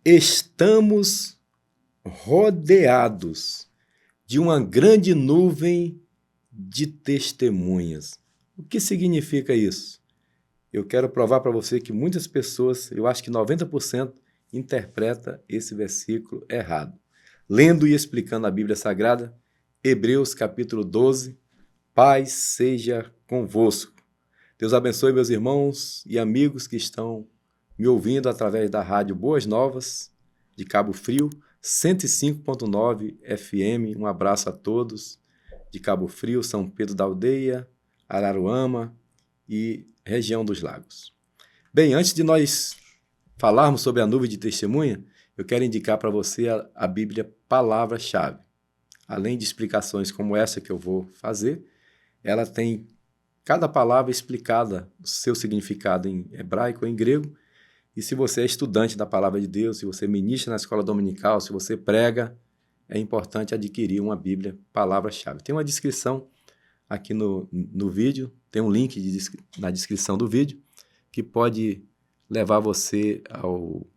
Estamos rodeados de uma grande nuvem de testemunhas. O que significa isso? Eu quero provar para você que muitas pessoas, eu acho que 90%, interpreta esse versículo errado. Lendo e explicando a Bíblia Sagrada, Hebreus capítulo 12, paz seja convosco. Deus abençoe meus irmãos e amigos que estão me ouvindo através da rádio Boas Novas, de Cabo Frio, 105.9 FM. Um abraço a todos de Cabo Frio, São Pedro da Aldeia, Araruama e região dos Lagos. Bem, antes de nós falarmos sobre a nuvem de testemunha, eu quero indicar para você a Bíblia Palavra-Chave. Além de explicações como essa que eu vou fazer, ela tem cada palavra explicada, o seu significado em hebraico ou em grego. E se você é estudante da Palavra de Deus, se você ministra na escola dominical, se você prega, é importante adquirir uma Bíblia Palavra-Chave. Tem uma descrição aqui no vídeo, tem um link na descrição do vídeo que pode levar você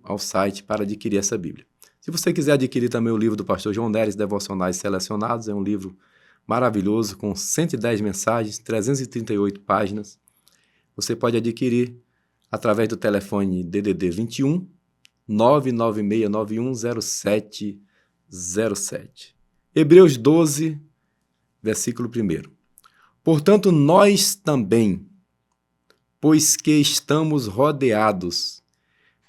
ao site para adquirir essa Bíblia. Se você quiser adquirir também o livro do pastor João Neres, Devocionais Selecionados, é um livro maravilhoso, com 110 mensagens, 338 páginas. Você pode adquirir através do telefone DDD 21 996910707. Hebreus 12, versículo 1. Portanto, nós também, pois que estamos rodeados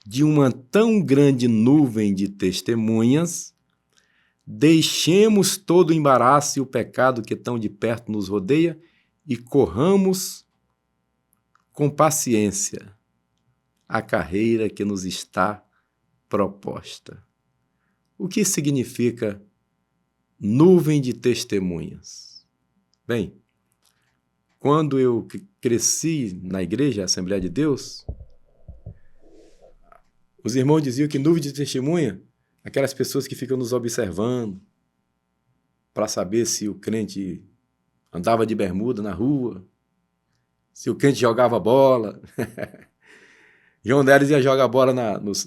de uma tão grande nuvem de testemunhas, deixemos todo o embaraço e o pecado que tão de perto nos rodeia e corramos com paciência a carreira que nos está proposta. O que significa nuvem de testemunhas? Bem, quando eu cresci na igreja, Assembleia de Deus, os irmãos diziam que nuvem de testemunha, aquelas pessoas que ficam nos observando para saber se o crente andava de bermuda na rua, se o crente jogava bola. João Neres ia jogar bola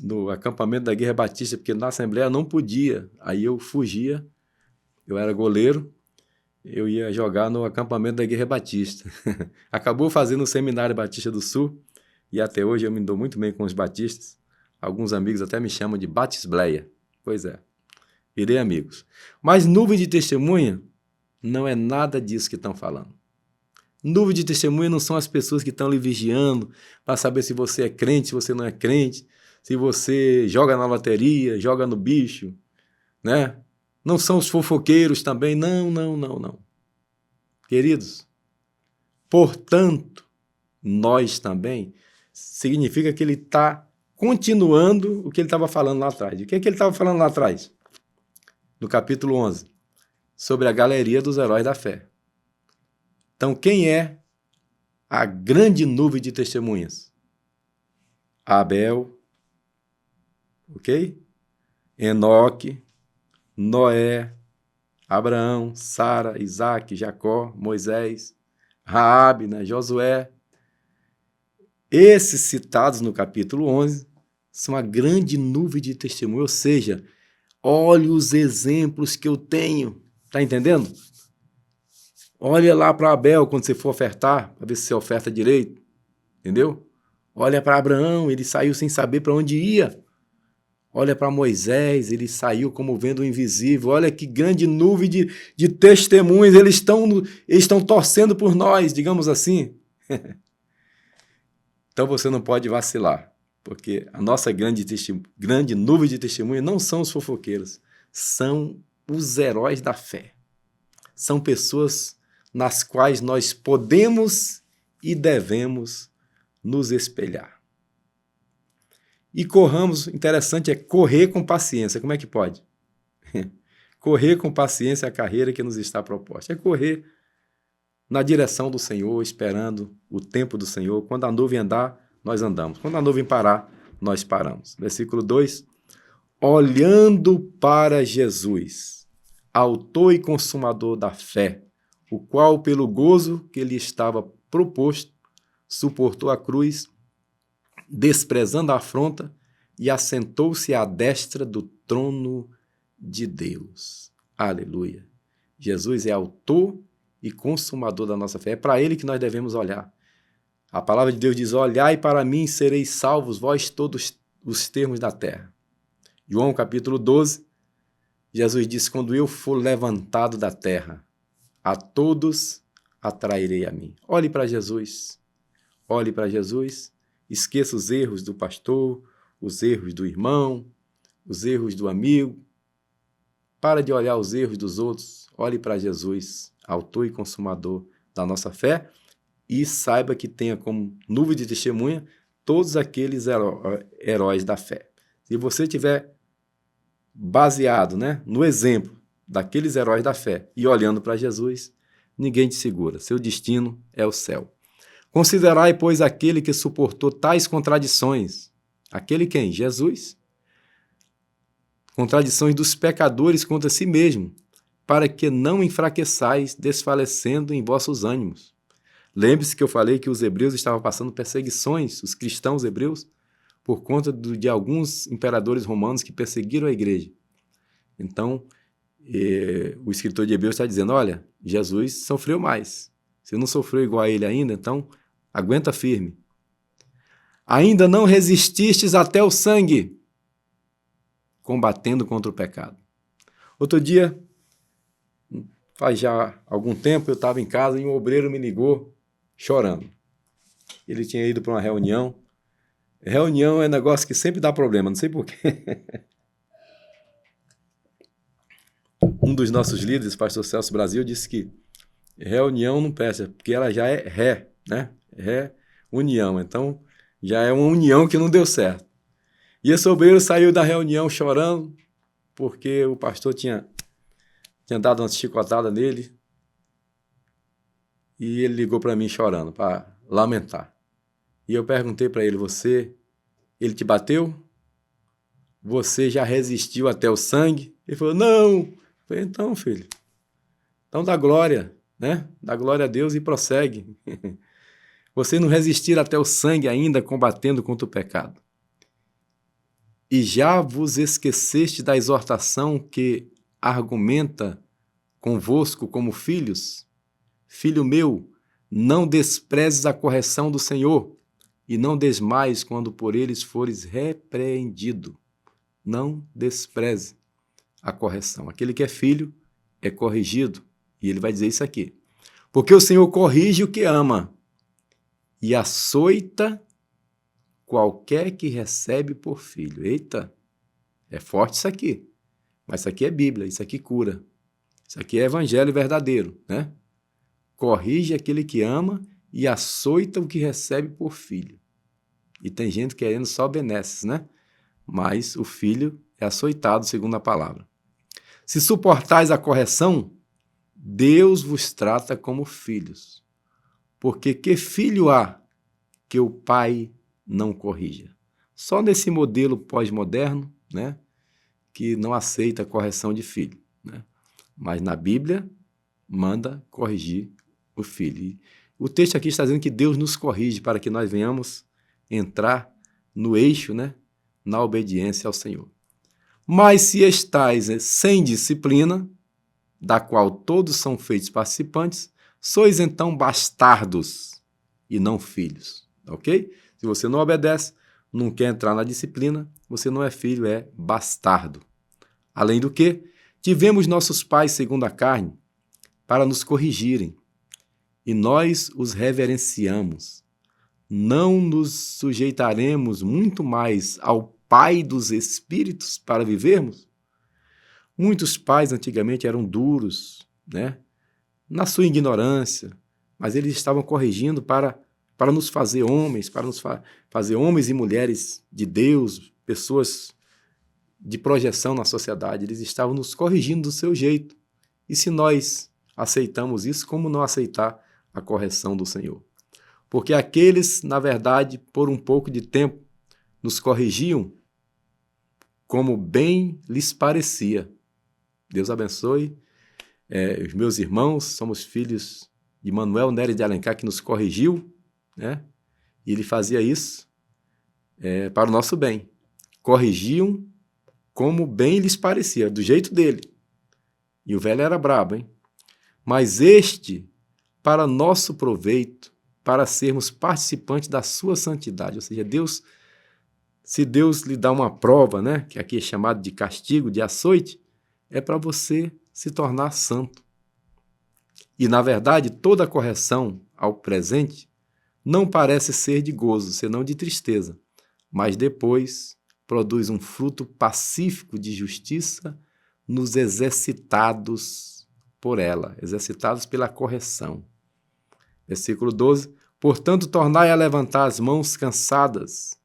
no acampamento da Guerra Batista, porque na Assembleia não podia. Aí eu fugia, eu era goleiro, eu ia jogar no acampamento da Guerra Batista. Acabou fazendo o Seminário Batista do Sul, e até hoje eu me dou muito bem com os batistas. Alguns amigos até me chamam de Batisbleia. Pois é, virei amigos. Mas nuvem de testemunha não é nada disso que estão falando. Nuvem de testemunha não são as pessoas que estão lhe vigiando para saber se você é crente, se você não é crente, se você joga na loteria, joga no bicho, né? Não são os fofoqueiros também, não. Queridos, portanto, nós também, significa que ele está continuando o que ele estava falando lá atrás. O que é que ele estava falando lá atrás? No capítulo 11, sobre a galeria dos heróis da fé. Então, quem é a grande nuvem de testemunhas? Abel, ok? Enoque, Noé, Abraão, Sara, Isaac, Jacó, Moisés, Raabe, né, Josué. Esses citados no capítulo 11 são a grande nuvem de testemunho, ou seja, olha os exemplos que eu tenho, tá entendendo? Olha lá para Abel quando você for ofertar, para ver se você oferta direito, entendeu? Olha para Abraão, ele saiu sem saber para onde ia. Olha para Moisés, ele saiu como vendo o invisível. Olha que grande nuvem de testemunhas, eles estão torcendo por nós, digamos assim. Então você não pode vacilar, porque a nossa grande nuvem de testemunha não são os fofoqueiros, são os heróis da fé. São pessoas nas quais nós podemos e devemos nos espelhar. E corramos, interessante é correr com paciência. Como é que pode? Correr com paciência a carreira que nos está proposta. É correr na direção do Senhor, esperando o tempo do Senhor. Quando a nuvem andar, nós andamos. Quando a nuvem parar, nós paramos. Versículo 2. Olhando para Jesus, autor e consumador da fé, o qual, pelo gozo que lhe estava proposto, suportou a cruz, desprezando a afronta, e assentou-se à destra do trono de Deus. Aleluia. Jesus é autor e consumador da nossa fé. É para ele que nós devemos olhar. A palavra de Deus diz: olhai para mim, sereis salvos, vós todos os termos da terra. João capítulo 12, Jesus diz: quando eu for levantado da terra, a todos atrairei a mim. Olhe para Jesus. Olhe para Jesus. Esqueça os erros do pastor, os erros do irmão, os erros do amigo. Para de olhar os erros dos outros. Olhe para Jesus, autor e consumador da nossa fé, e saiba que tenha como nuvem de testemunha todos aqueles heróis da fé. Se você tiver baseado, no exemplo daqueles heróis da fé e olhando para Jesus, ninguém te segura. Seu destino é o céu. Considerai, pois, aquele que suportou tais contradições. Aquele quem? Jesus. Contradições dos pecadores contra si mesmo, para que não enfraqueçais, desfalecendo em vossos ânimos. Lembre-se que eu falei que os hebreus estavam passando perseguições, os cristãos hebreus, por conta de alguns imperadores romanos que perseguiram a igreja. Então, o escritor de Hebreus está dizendo: olha, Jesus sofreu mais. Você não sofreu igual a ele ainda, então aguenta firme. Ainda não resististes até o sangue, combatendo contra o pecado. Outro dia, faz já algum tempo, eu estava em casa e um obreiro me ligou chorando. Ele tinha ido para uma reunião. Reunião é negócio que sempre dá problema, não sei porquê. Um dos nossos líderes, pastor Celso Brasil, disse que reunião não presta, porque ela já é reunião. Então, já é uma união que não deu certo. E esse obreiro saiu da reunião chorando, porque o pastor tinha dado uma chicotada nele. E ele ligou para mim chorando, para lamentar. E eu perguntei para ele: ele te bateu? Você já resistiu até o sangue? Ele falou: não. Eu falei: então, filho, então dá glória, Dá glória a Deus e prossegue. Você não resistir até o sangue ainda, combatendo contra o pecado. E já vos esqueceste da exortação que argumenta convosco como filhos? Filho meu, não desprezes a correção do Senhor, e não desmaies quando por eles fores repreendido. Não despreze a correção. Aquele que é filho é corrigido. E ele vai dizer isso aqui: porque o Senhor corrige o que ama e açoita qualquer que recebe por filho. Eita, é forte isso aqui. Mas isso aqui é Bíblia, isso aqui cura. Isso aqui é evangelho verdadeiro, Corrige aquele que ama e açoita o que recebe por filho. E tem gente querendo só benesses, Mas o filho é açoitado, segundo a palavra. Se suportais a correção, Deus vos trata como filhos. Porque que filho há que o pai não corrija? Só nesse modelo pós-moderno, que não aceita a correção de filho. Mas na Bíblia, manda corrigir o filho. E o texto aqui está dizendo que Deus nos corrige para que nós venhamos entrar no eixo, na obediência ao Senhor. Mas se estais sem disciplina, da qual todos são feitos participantes, sois então bastardos e não filhos, ok? Se você não obedece, não quer entrar na disciplina, você não é filho, é bastardo. Além do que, tivemos nossos pais segundo a carne para nos corrigirem, e nós os reverenciamos. Não nos sujeitaremos muito mais ao Pai dos Espíritos para vivermos? Muitos pais antigamente eram duros, na sua ignorância, mas eles estavam corrigindo para nos fazer homens, para nos fazer homens e mulheres de Deus, pessoas de projeção na sociedade. Eles estavam nos corrigindo do seu jeito. E se nós aceitamos isso, como não aceitar a correção do Senhor? Porque aqueles, na verdade, por um pouco de tempo, nos corrigiam como bem lhes parecia. Deus abençoe. Os meus irmãos, somos filhos de Manuel Nery de Alencar, que nos corrigiu, e ele fazia isso para o nosso bem. corrigiam como bem lhes parecia, do jeito dele. E o velho era brabo, hein? Mas este, para nosso proveito, para sermos participantes da sua santidade. Ou seja, Deus, se Deus lhe dá uma prova, né, que aqui é chamado de castigo, de açoite, é para você se tornar santo. E, na verdade, toda correção ao presente não parece ser de gozo, senão de tristeza, mas depois produz um fruto pacífico de justiça nos exercitados por ela, exercitados pela correção. Versículo 12. Portanto, tornai a levantar as mãos cansadas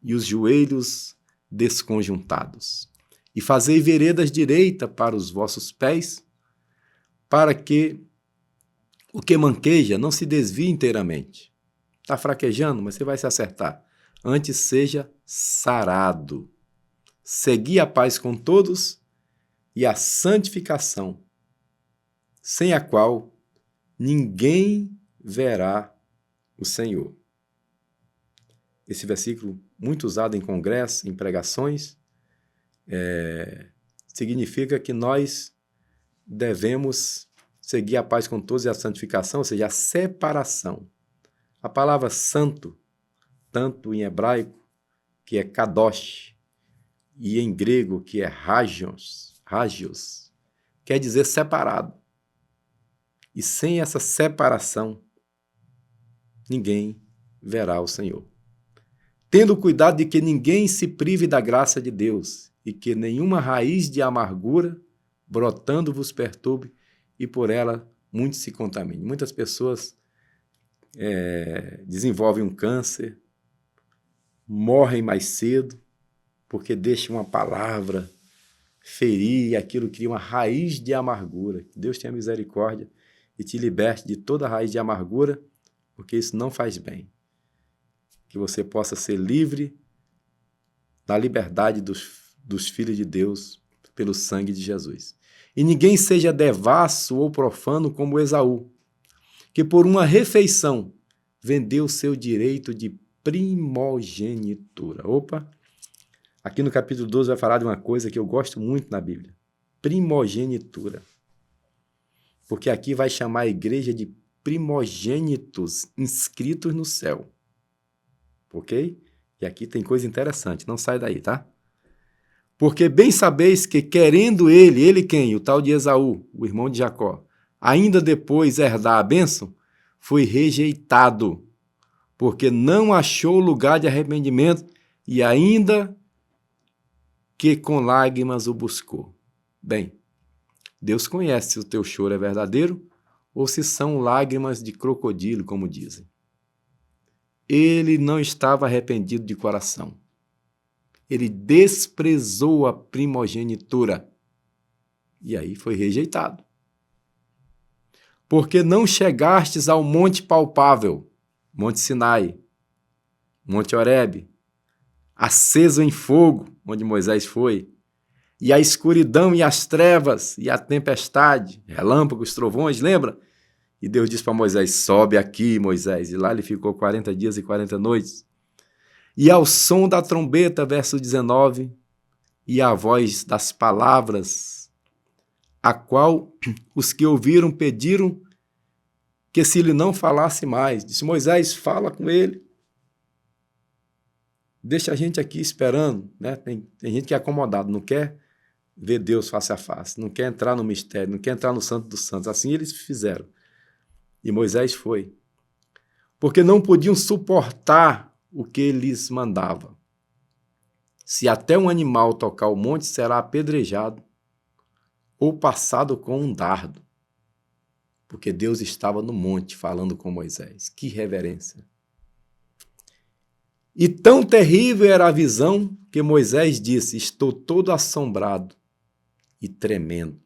e os joelhos desconjuntados, e fazei veredas direita para os vossos pés, para que o que manqueja não se desvie inteiramente. Está fraquejando, mas você vai se acertar. Antes seja sarado. Segui a paz com todos e a santificação, sem a qual ninguém verá o Senhor. Esse versículo, muito usado em congressos, em pregações, significa que nós devemos seguir a paz com todos e a santificação, ou seja, a separação. A palavra santo, tanto em hebraico, que é kadosh, e em grego, que é hagios, quer dizer separado. E sem essa separação, ninguém verá o Senhor. Tendo cuidado de que ninguém se prive da graça de Deus e que nenhuma raiz de amargura brotando vos perturbe e por ela muitos se contaminem. Muitas pessoas desenvolvem um câncer, morrem mais cedo porque deixam uma palavra ferir e aquilo cria uma raiz de amargura. Que Deus tenha misericórdia e te liberte de toda raiz de amargura, porque isso não faz bem. Que você possa ser livre da liberdade dos filhos de Deus pelo sangue de Jesus. E ninguém seja devasso ou profano como Esaú, que por uma refeição vendeu seu direito de primogenitura. Opa! Aqui no capítulo 12 vai falar de uma coisa que eu gosto muito na Bíblia. Primogenitura. Porque aqui vai chamar a igreja de primogênitos inscritos no céu. Ok? E aqui tem coisa interessante, não sai daí, tá? Porque bem sabeis que querendo ele quem? O tal de Esaú, o irmão de Jacó, ainda depois herdar a bênção, foi rejeitado, porque não achou lugar de arrependimento e ainda que com lágrimas o buscou. Bem, Deus conhece se o teu choro é verdadeiro ou se são lágrimas de crocodilo, como dizem. Ele não estava arrependido de coração. Ele desprezou a primogenitura. E aí foi rejeitado. Porque não chegastes ao monte palpável, Monte Sinai, Monte Horebe, aceso em fogo, onde Moisés foi, e a escuridão e as trevas e a tempestade, relâmpagos, trovões, lembra? E Deus disse para Moisés, sobe aqui, Moisés. E lá ele ficou 40 dias e 40 noites. E ao som da trombeta, verso 19, e à voz das palavras, a qual os que ouviram pediram que se lhe não falasse mais. Disse, Moisés, fala com ele. Deixa a gente aqui esperando, né? Tem gente que é acomodado, não quer ver Deus face a face, não quer entrar no mistério, não quer entrar no Santo dos Santos. Assim eles fizeram. E Moisés foi. Porque não podiam suportar o que ele lhes mandava. Se até um animal tocar o monte, será apedrejado ou passado com um dardo. Porque Deus estava no monte falando com Moisés. Que reverência! E tão terrível era a visão que Moisés disse, estou todo assombrado e tremendo.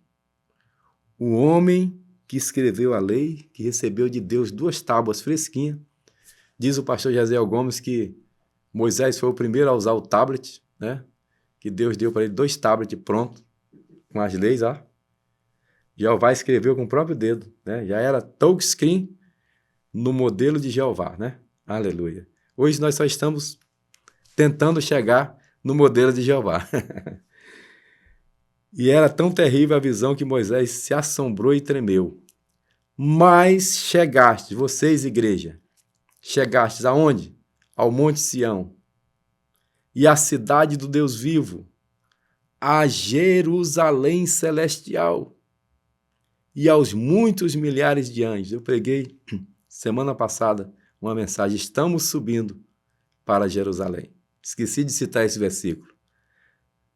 O homem que escreveu a lei, que recebeu de Deus 2 tábuas fresquinhas, diz o pastor Jezeel Gomes que Moisés foi o primeiro a usar o tablet, né? Que Deus deu para ele 2 tablets prontos, com as leis, ó. Jeová escreveu com o próprio dedo, né? Já era touchscreen no modelo de Jeová, né? Aleluia. Hoje nós só estamos tentando chegar no modelo de Jeová. E era tão terrível a visão que Moisés se assombrou e tremeu. Mas chegastes, vocês, igreja, chegastes aonde? Ao Monte Sião, e à cidade do Deus vivo, a Jerusalém celestial, e aos muitos milhares de anjos. Eu preguei semana passada uma mensagem, estamos subindo para Jerusalém. Esqueci de citar esse versículo.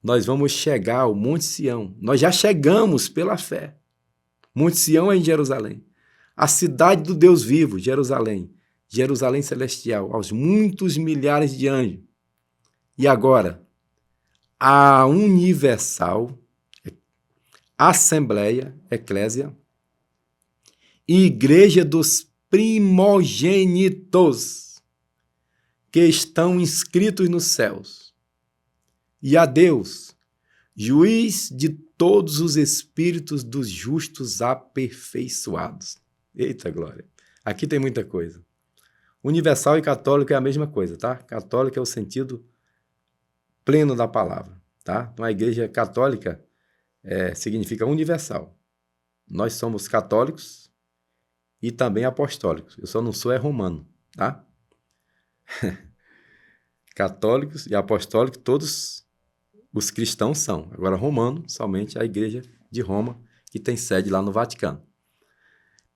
Nós vamos chegar ao Monte Sião. Nós já chegamos pela fé. Monte Sião é em Jerusalém. A cidade do Deus vivo, Jerusalém. Jerusalém celestial, aos muitos milhares de anjos. E agora, a universal Assembleia, Eclésia, e Igreja dos primogênitos que estão inscritos nos céus. E a Deus, juiz de todos os espíritos dos justos aperfeiçoados. Eita glória! Aqui tem muita coisa. Universal e católico é a mesma coisa, tá? Católico é o sentido pleno da palavra, tá? Então a igreja católica significa universal. Nós somos católicos e também apostólicos. Eu só não sou romano, tá? Católicos e apostólicos, todos os cristãos são. Agora, romano, somente a igreja de Roma, que tem sede lá no Vaticano.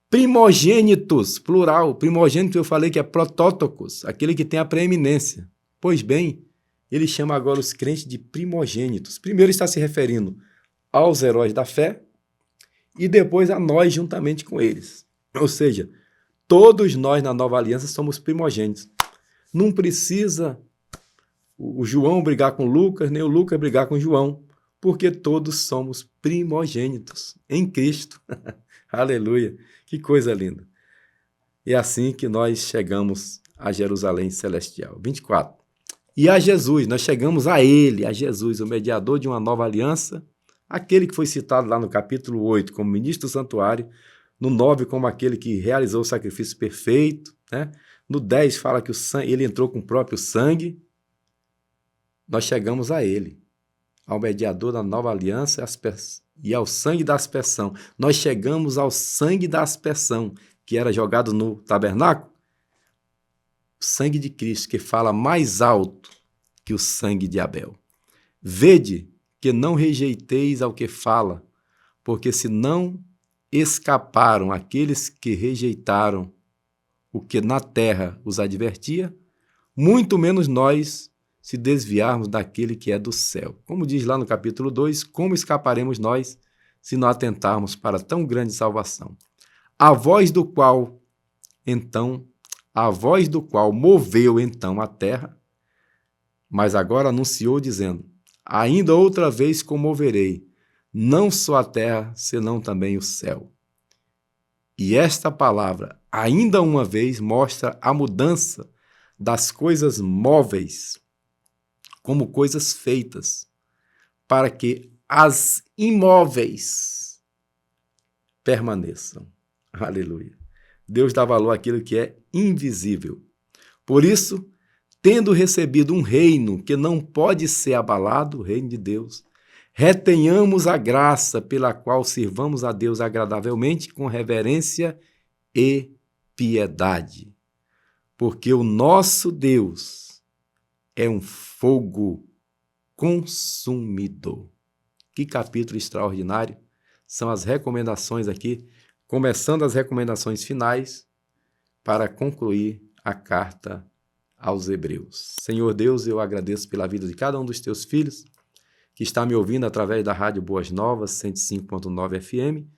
Primogênitos, plural. Primogênito eu falei que é protótocos, aquele que tem a preeminência. Pois bem, ele chama agora os crentes de primogênitos. Primeiro está se referindo aos heróis da fé e depois a nós juntamente com eles. Ou seja, todos nós na nova aliança somos primogênitos. Não precisa o João brigar com o Lucas, nem o Lucas brigar com o João, porque todos somos primogênitos em Cristo. Aleluia! Que coisa linda! É assim que nós chegamos a Jerusalém celestial. 24. E a Jesus, nós chegamos a Ele, a Jesus, o mediador de uma nova aliança, aquele que foi citado lá no capítulo 8 como ministro do santuário, no 9 como aquele que realizou o sacrifício perfeito, né? No 10 fala que ele entrou com o próprio sangue. Nós chegamos a Ele, ao mediador da nova aliança e ao sangue da aspersão. Nós chegamos ao sangue da aspersão, que era jogado no tabernáculo. O sangue de Cristo, que fala mais alto que o sangue de Abel. Vede que não rejeiteis ao que fala, porque se não escaparam aqueles que rejeitaram o que na terra os advertia, muito menos nós se desviarmos daquele que é do céu. Como diz lá no capítulo 2, como escaparemos nós se não atentarmos para tão grande salvação? A voz do qual moveu então a terra, mas agora anunciou dizendo, ainda outra vez comoverei, não só a terra, senão também o céu. E esta palavra, ainda uma vez, mostra a mudança das coisas móveis como coisas feitas, para que as imóveis permaneçam. Aleluia. Deus dá valor àquilo que é invisível. Por isso, tendo recebido um reino que não pode ser abalado, o reino de Deus, retenhamos a graça pela qual sirvamos a Deus agradavelmente com reverência e piedade. Porque o nosso Deus é um fogo consumidor. Que capítulo extraordinário! São as recomendações aqui, começando as recomendações finais para concluir a carta aos Hebreus. Senhor Deus, eu agradeço pela vida de cada um dos teus filhos que está me ouvindo através da Rádio Boas Novas, 105.9 FM,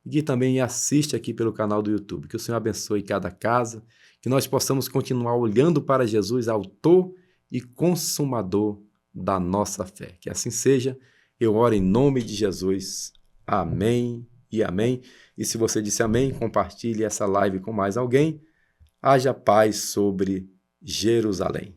e que também assiste aqui pelo canal do YouTube. Que o Senhor abençoe cada casa, que nós possamos continuar olhando para Jesus, autor e consumador da nossa fé. Que assim seja, eu oro em nome de Jesus. Amém e amém. E se você disse amém, compartilhe essa live com mais alguém. Haja paz sobre Jerusalém.